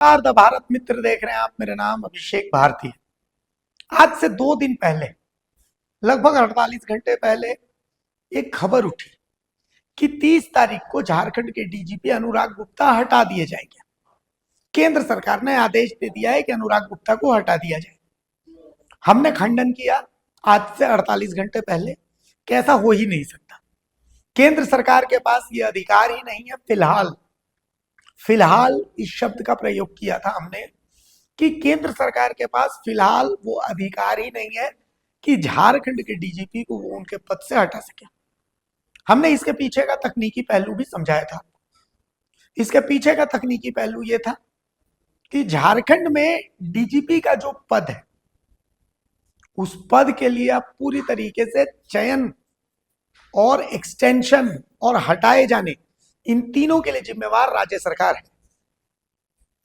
The Bharat मित्र देख रहे हैं आप। मेरा नाम अभिषेक भारती है। आज से 2 दिन पहले, लगभग 48 घंटे पहले, एक खबर उठी कि 30 तारीख को झारखंड के डीजीपी अनुराग गुप्ता हटा दिए जाएंगे। केंद्र सरकार ने आदेश दे दिया है कि अनुराग गुप्ता को हटा दिया जाए। हमने खंडन किया आज से 48 घंटे पहले कि ऐसा हो ही नहीं सकता। केंद्र सरकार के पास ये अधिकार ही नहीं है। फिलहाल इस शब्द का प्रयोग किया था हमने कि केंद्र सरकार के पास फिलहाल वो अधिकार ही नहीं है कि झारखंड के डीजीपी को वो उनके पद से हटा सके। हमने इसके पीछे का तकनीकी पहलू भी समझाया था। इसके पीछे का तकनीकी पहलू ये था कि झारखंड में डीजीपी का जो पद है, उस पद के लिए अब पूरी तरीके से चयन और एक्सटेंशन और हटाए जाने, इन तीनों के लिए जिम्मेवार राज्य सरकार है।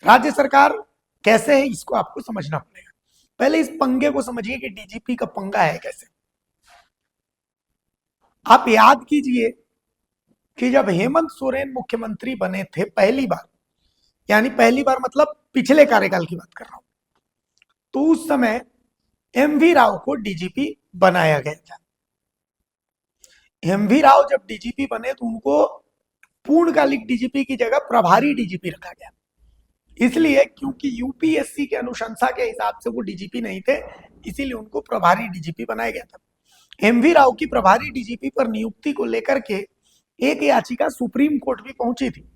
राज्य सरकार कैसे है, इसको आपको समझना पड़ेगा। पहले इस पंगे को समझिए कि डीजीपी का पंगा है कैसे। आप याद कीजिए कि जब हेमंत सोरेन मुख्यमंत्री बने थे पहली बार, यानी पहली बार मतलब पिछले कार्यकाल की बात कर रहा हूं, तो उस समय एमवी राव को डीजीपी बनाया गया था। एमवी राव जब डीजीपी बने तो उनको पूर्णकालिक डीजीपी की जगह प्रभारी डीजीपी रखा गया। इसलिए क्योंकि यूपीएससी के अनुशंसा के हिसाब से वो डीजीपी नहीं थे, इसीलिए उनको प्रभारी डीजीपी बनाया गया था। एमवी राव की प्रभारी डीजीपी पर नियुक्ति को लेकर के एक याचिका सुप्रीम कोर्ट भी पहुंची थी।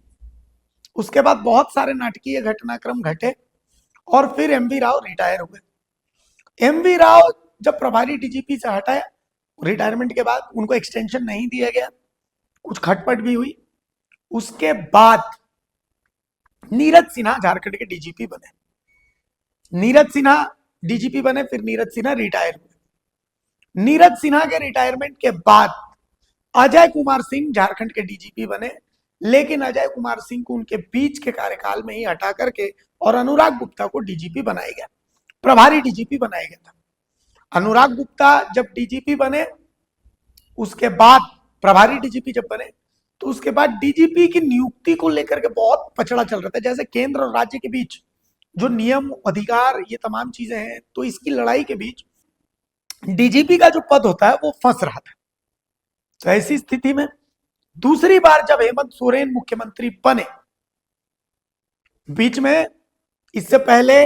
उसके बाद बहुत सारे नाटकीय घटनाक्रम घटे और फिर एमवी राव रिटायर हो गए। एमवी राव जब प्रभारी डीजीपी से हटाया, रिटायरमेंट के बाद उनको एक्सटेंशन नहीं दिया गया, कुछ खटपट भी हुई। उसके बाद नीरज सिन्हा झारखंड के डीजीपी बने। नीरज सिन्हा डीजीपी बने, फिर नीरज सिन्हा रिटायर हुए। नीरज सिन्हा के रिटायरमेंट के बाद अजय कुमार सिंह झारखंड के डीजीपी बने, लेकिन अजय कुमार सिंह को उनके बीच के कार्यकाल में ही हटा करके और अनुराग गुप्ता को डीजीपी बनाया गया, प्रभारी डीजीपी बनाया गया था। अनुराग गुप्ता जब डीजीपी बने, उसके बाद प्रभारी डीजीपी जब बने, तो उसके बाद डीजीपी की नियुक्ति को लेकर के बहुत पछड़ा चल रहा था। जैसे केंद्र और राज्य के बीच जो नियम, अधिकार, ये तमाम चीजें हैं, तो इसकी लड़ाई के बीच डीजीपी का जो पद होता है वो फंस रहा था। तो ऐसी स्थिति में दूसरी बार जब हेमंत सोरेन मुख्यमंत्री बने, बीच में इससे पहले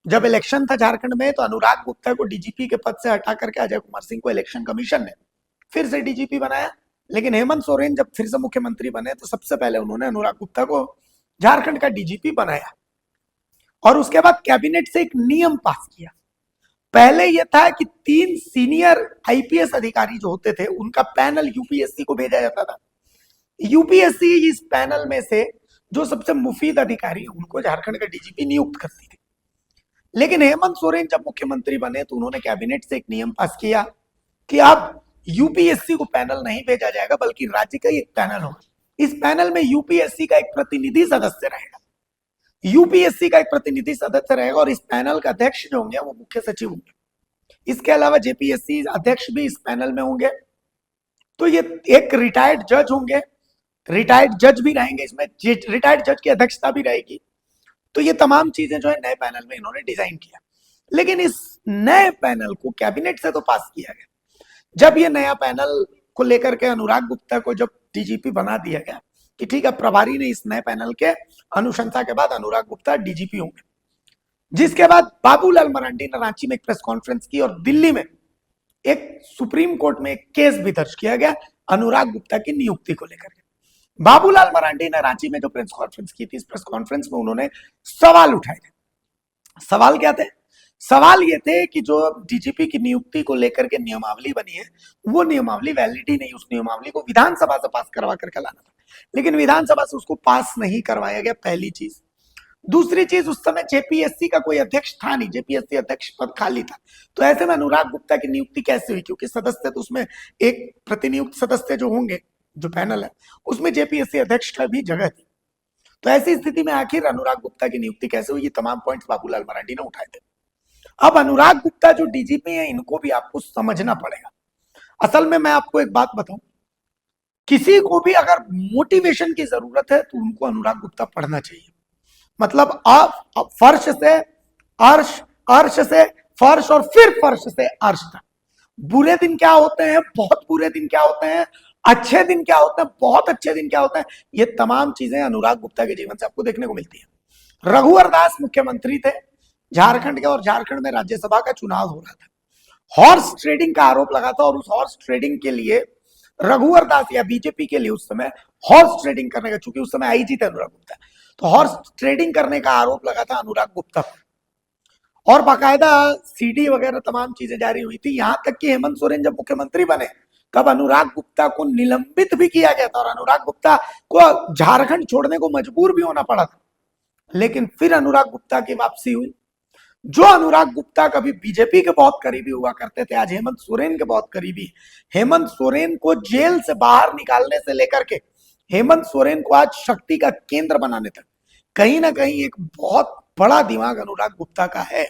जब इलेक्शन था झारखंड में, तो अनुराग गुप्ता को डीजीपी के पद से हटा करके अजय कुमार सिंह को इलेक्शन कमीशन ने फिर से डीजीपी बनाया। लेकिन हेमंत सोरेन जब फिर से मुख्यमंत्री बने तो सबसे पहले उन्होंने अनुराग गुप्ता को झारखंड का डीजीपी बनाया और उसके बाद कैबिनेट से एक नियम पास किया। पहले यह था कि 3 सीनियर आईपीएस अधिकारी जो होते थे, उनका पैनल यूपीएससी को भेजा जाता था। यूपीएससी इस पैनल में से जो सबसे मुफीद अधिकारी, उनको झारखंड का डीजीपी नियुक्त करती थी। लेकिन हेमंत सोरेन जब मुख्यमंत्री बने तो उन्होंने कैबिनेट से एक नियम पास किया कि अब यूपीएससी को पैनल नहीं भेजा जाएगा, बल्कि राज्य का एक पैनल होगा। इस पैनल में यूपीएससी का एक प्रतिनिधि सदस्य रहेगा। यूपीएससी का एक प्रतिनिधि सदस्य रहेगा और इस पैनल का अध्यक्ष जो होंगे वो मुख्य सचिव होंगे। इसके अलावा जेपीएससी अध्यक्ष भी इस पैनल में होंगे। तो ये एक रिटायर्ड जज होंगे, रिटायर्ड जज भी रहेंगे इसमें, रिटायर्ड जज की अध्यक्षता भी रहेगी। तो ये तमाम चीजें जो है नए पैनल में इन्होंने डिजाइन किया। लेकिन इस नए पैनल को कैबिनेट से तो पास किया गया। जब ये नया पैनल को लेकर के अनुराग गुप्ता को जब डीजीपी बना दिया गया कि ठीक है, प्रभारी ने इस नए पैनल के अनुशंसा के बाद अनुराग गुप्ता डीजीपी होंगे, जिसके बाद बाबूलाल मरांडी ने रांची में एक प्रेस कॉन्फ्रेंस की और दिल्ली में एक सुप्रीम कोर्ट में एक केस भी दर्ज किया गया अनुराग गुप्ता की नियुक्ति को लेकर के। बाबूलाल मरांडी ने रांची में जो प्रेस कॉन्फ्रेंस की थी, इस प्रेस कॉन्फ्रेंस में उन्होंने सवाल उठाए थे। सवाल क्या थे? सवाल ये थे कि जो डीजीपी की नियुक्ति को लेकर के नियमावली बनी है, वो नियमावली वैलिड ही नहीं। उस नियमावली को विधानसभा से पास करवा करके लाना था, लेकिन विधानसभा से उसको पास नहीं करवाया गया, पहली चीज। दूसरी चीज, उस समय जेपीएससी का कोई अध्यक्ष था नहीं, जेपीएससी अध्यक्ष पद खाली था। तो ऐसे में अनुराग गुप्ता की नियुक्ति कैसे हुई? क्योंकि सदस्य तो उसमें एक प्रतिनियुक्त सदस्य जो होंगे, जो पैनल है, उसमें जेपीएससी अध्यक्ष का भी जगह थी। तो ऐसी स्थिति में आखिर अनुराग गुप्ता की नियुक्ति कैसे हुई? ये तमाम पॉइंट्स बाबूलाल मरांडी ने उठाए थे। अब अनुराग गुप्ता जो डीजीपी है, इनको भी आपको समझना पड़ेगा। असल में मैं आपको एक बात बताऊं, किसी को भी अगर मोटिवेशन की जरूरत है तो उनको अनुराग गुप्ता पढ़ना चाहिए। मतलब फर्श से अर्श, अर्श से फर्श और फिर फर्श से अर्श तक। बुरे दिन क्या होते हैं, बहुत बुरे दिन क्या होते हैं, अच्छे दिन क्या होते हैं, बहुत अच्छे दिन क्या होते हैं, ये तमाम चीजें अनुराग गुप्ता के जीवन से आपको देखने को मिलती है। रघुवर दास मुख्यमंत्री थे झारखंड के और झारखंड में राज्यसभा का चुनाव हो रहा था। हॉर्स ट्रेडिंग का आरोप लगा था और उस हॉर्स ट्रेडिंग के लिए रघुवर दास या बीजेपी के लिए उस समय हॉर्स ट्रेडिंग करने का, चूंकि उस समय आईजी थे अनुराग गुप्ता, तो हॉर्स ट्रेडिंग करने का आरोप लगा था अनुराग गुप्ता पर और बाकायदा सीडी वगैरह तमाम चीजें जारी हुई थी। यहां तक कि हेमंत सोरेन जब मुख्यमंत्री बने तब अनुराग गुप्ता को निलंबित भी किया गया था और अनुराग गुप्ता को झारखंड छोड़ने को मजबूर भी होना पड़ा था। लेकिन फिर अनुराग गुप्ता की वापसी हुई। जो अनुराग गुप्ता कभी बीजेपी के बहुत करीबी हुआ करते थे, आज हेमंत सोरेन के बहुत करीबी। हेमंत सोरेन को जेल से बाहर निकालने से लेकर के हेमंत सोरेन को आज शक्ति का केंद्र बनाने तक कहीं ना कहीं एक बहुत बड़ा दिमाग अनुराग गुप्ता का है।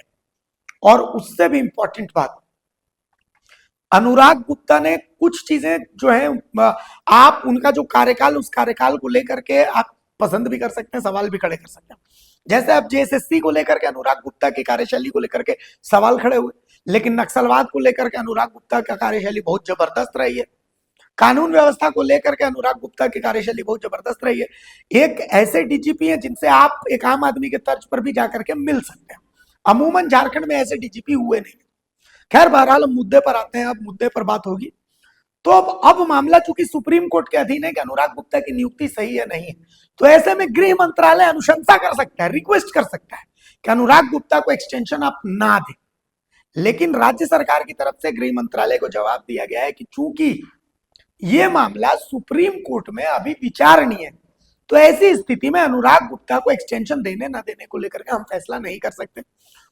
और उससे भी इंपॉर्टेंट बात, अनुराग गुप्ता ने कुछ चीजें जो है, आप उनका जो कार्यकाल, उस कार्यकाल को लेकर के आप पसंद भी कर सकते हैं, सवाल भी खड़े कर सकते हैं। जैसे अब जेएसएससी को लेकर के अनुराग गुप्ता की कार्यशैली को लेकर के सवाल खड़े हुए, लेकिन नक्सलवाद को लेकर के अनुराग गुप्ता का कार्यशैली बहुत जबरदस्त रही है। कानून व्यवस्था को लेकर के अनुराग गुप्ता की कार्यशैली बहुत जबरदस्त रही है। एक ऐसे डीजीपी हैं जिनसे आप एक आम आदमी के तर्ज पर भी जाकर के मिल सकते हैं। अमूमन झारखंड में ऐसे डीजीपी हुए नहीं। खैर बहरहाल हम मुद्दे पर आते हैं, अब मुद्दे पर बात होगी। तो अब मामला चूंकि सुप्रीम कोर्ट के अधीन है कि अनुराग गुप्ता की नियुक्ति सही है नहीं है, तो ऐसे में गृह मंत्रालय अनुशंसा कर सकता है, रिक्वेस्ट कर सकता है कि अनुराग गुप्ता को एक्सटेंशन आप ना दें। लेकिन राज्य सरकार की तरफ से गृह मंत्रालय को जवाब दिया गया है कि चूंकि ये मामला सुप्रीम कोर्ट में अभी विचारणीय है, तो ऐसी स्थिति में अनुराग गुप्ता को एक्सटेंशन देने ना देने को लेकर के हम फैसला नहीं कर सकते।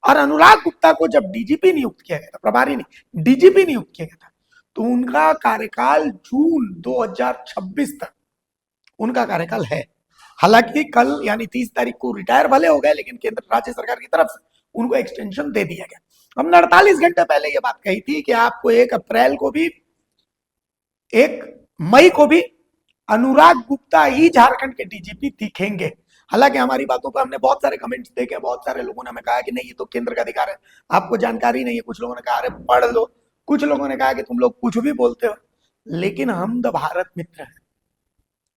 और अनुराग गुप्ता को जब डीजीपी नियुक्त किया गया था, प्रभारी नहीं डीजीपी नियुक्त किया गया था, तो उनका कार्यकाल जून 2026 तक उनका कार्यकाल है। हालांकि कल यानी 30 तारीख को रिटायर भले हो गए, लेकिन केंद्र राज्य सरकार की तरफ से उनको एक्सटेंशन दे दिया गया। हमने 48 घंटे पहले ये बात कही थी कि आपको 1 अप्रैल को भी, 1 मई को भी अनुराग गुप्ता ही झारखंड के डीजीपी दिखेंगे। हालांकि हमारी बातों पर हमने बहुत सारे कमेंट्स देखे, बहुत सारे लोगों ने हमें कहा कि नहीं ये तो केंद्र का अधिकार है, आपको जानकारी नहीं है। कुछ लोगों ने कहा अरे पढ़ लो, कुछ लोगों ने कहा कि तुम लोग कुछ भी बोलते हो। लेकिन हम द भारत मित्र हैं,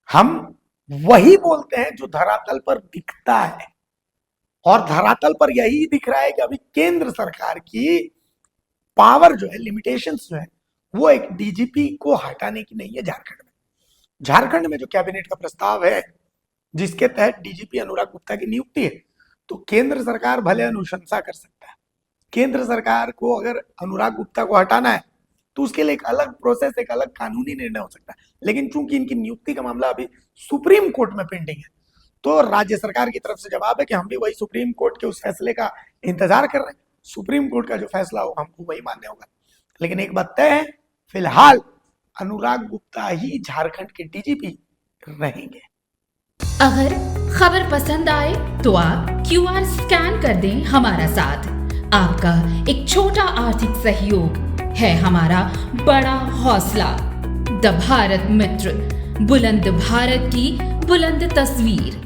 हम वही बोलते हैं जो धरातल पर दिखता है। और धरातल पर यही दिख रहा है कि अभी केंद्र सरकार की पावर जो है, लिमिटेशंस जो है, वो एक डीजीपी को हटाने की नहीं है। झारखंड में जो कैबिनेट का प्रस्ताव है जिसके तहत डीजीपी अनुराग गुप्ता की नियुक्ति है, तो केंद्र सरकार भले अनुशंसा कर सकता है। केंद्र सरकार को अगर अनुराग गुप्ता को हटाना है तो उसके लिए एक अलग प्रोसेस, एक अलग कानूनी निर्णय हो सकता है। लेकिन चूंकि इनकी नियुक्ति का मामला अभी सुप्रीम कोर्ट में पेंडिंग है, तो राज्य सरकार की तरफ से जवाब है कि हम भी वही सुप्रीम कोर्ट के उस फैसले का इंतजार कर रहे हैं। सुप्रीम कोर्ट का जो फैसला होगा हमको वही मान्य होगा। लेकिन एक बात तय है, फिलहाल अनुराग गुप्ता ही झारखंड के डीजीपी रहेंगे। अगर खबर पसंद आए तो आप QR स्कैन कर दें हमारा साथ। आपका एक छोटा आर्थिक सहयोग है हमारा बड़ा हौसला। द भारत मित्र, बुलंद भारत की बुलंद तस्वीर।